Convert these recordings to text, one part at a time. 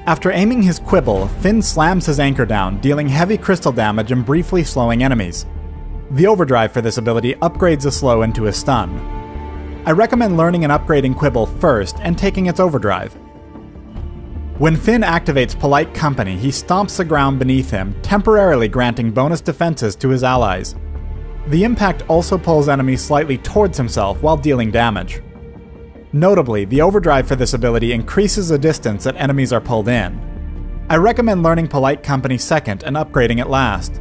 After aiming his quibble, Phinn slams his anchor down, dealing heavy crystal damage and briefly slowing enemies. The overdrive for this ability upgrades a slow into a stun. I recommend learning and upgrading quibble first and taking its overdrive. When Phinn activates Polite Company, he stomps the ground beneath him, temporarily granting bonus defenses to his allies. The impact also pulls enemies slightly towards himself while dealing damage. Notably, the overdrive for this ability increases the distance that enemies are pulled in. I recommend learning Polite Company second and upgrading it last.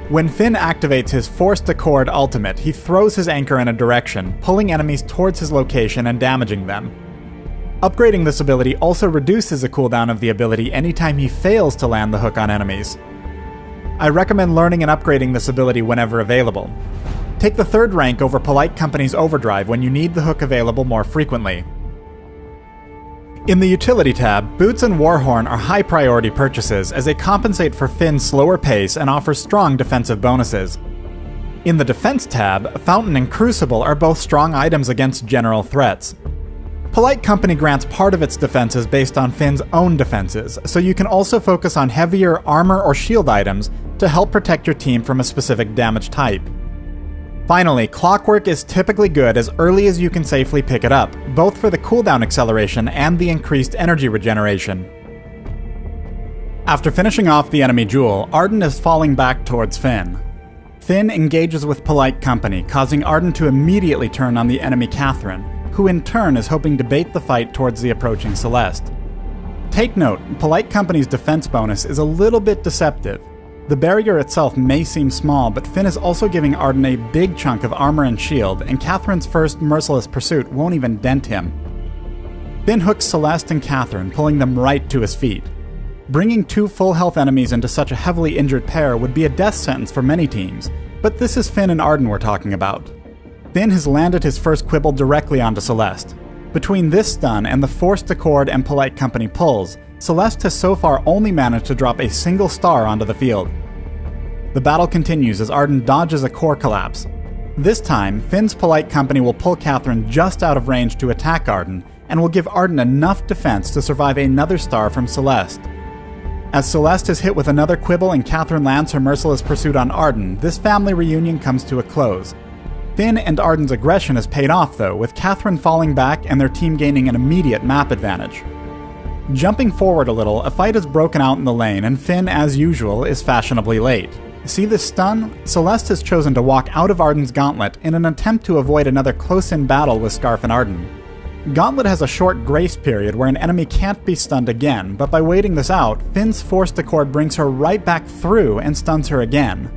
When Phinn activates his Forced Accord ultimate, he throws his anchor in a direction, pulling enemies towards his location and damaging them. Upgrading this ability also reduces the cooldown of the ability anytime he fails to land the hook on enemies. I recommend learning and upgrading this ability whenever available. Take the third rank over Polite Company's overdrive when you need the hook available more frequently. In the Utility tab, Boots and Warhorn are high priority purchases as they compensate for Phinn's slower pace and offer strong defensive bonuses. In the Defense tab, Fountain and Crucible are both strong items against general threats. Polite Company grants part of its defenses based on Phinn's own defenses, so you can also focus on heavier armor or shield items to help protect your team from a specific damage type. Finally, Clockwork is typically good as early as you can safely pick it up, both for the cooldown acceleration and the increased energy regeneration. After finishing off the enemy Jewel, Arden is falling back towards Phinn. Phinn engages with Polite Company, causing Arden to immediately turn on the enemy Catherine, who in turn is hoping to bait the fight towards the approaching Celeste. Take note, Polite Company's defense bonus is a little bit deceptive. The barrier itself may seem small, but Phinn is also giving Arden a big chunk of armor and shield, and Catherine's first merciless pursuit won't even dent him. Phinn hooks Celeste and Catherine, pulling them right to his feet. Bringing two full health enemies into such a heavily injured pair would be a death sentence for many teams, but this is Phinn and Arden we're talking about. Phinn has landed his first quibble directly onto Celeste. Between this stun and the Forced Accord and Polite Company pulls, Celeste has so far only managed to drop a single star onto the field. The battle continues as Arden dodges a core collapse. This time, Phinn's Polite Company will pull Catherine just out of range to attack Arden, and will give Arden enough defense to survive another star from Celeste. As Celeste is hit with another quibble and Catherine lands her merciless pursuit on Arden, this family reunion comes to a close. Phinn and Arden's aggression is paid off though, with Catherine falling back and their team gaining an immediate map advantage. Jumping forward a little, a fight is broken out in the lane, and Phinn, as usual, is fashionably late. See this stun? Celeste has chosen to walk out of Arden's gauntlet in an attempt to avoid another close-in battle with Scarf and Arden. Gauntlet has a short grace period where an enemy can't be stunned again, but by waiting this out, Phinn's Forced Accord brings her right back through and stuns her again.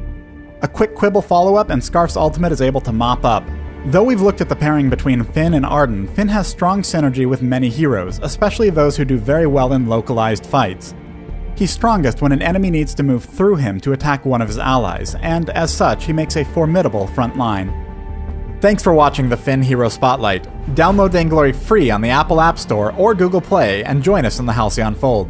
A quick quibble follow-up and Scarf's ultimate is able to mop up. Though we've looked at the pairing between Phinn and Arden, Phinn has strong synergy with many heroes, especially those who do very well in localized fights. He's strongest when an enemy needs to move through him to attack one of his allies, and as such, he makes a formidable front line. Thanks for watching the Phinn Hero Spotlight. Download Vainglory free on the Apple App Store or Google Play, and join us in the Halcyon Fold.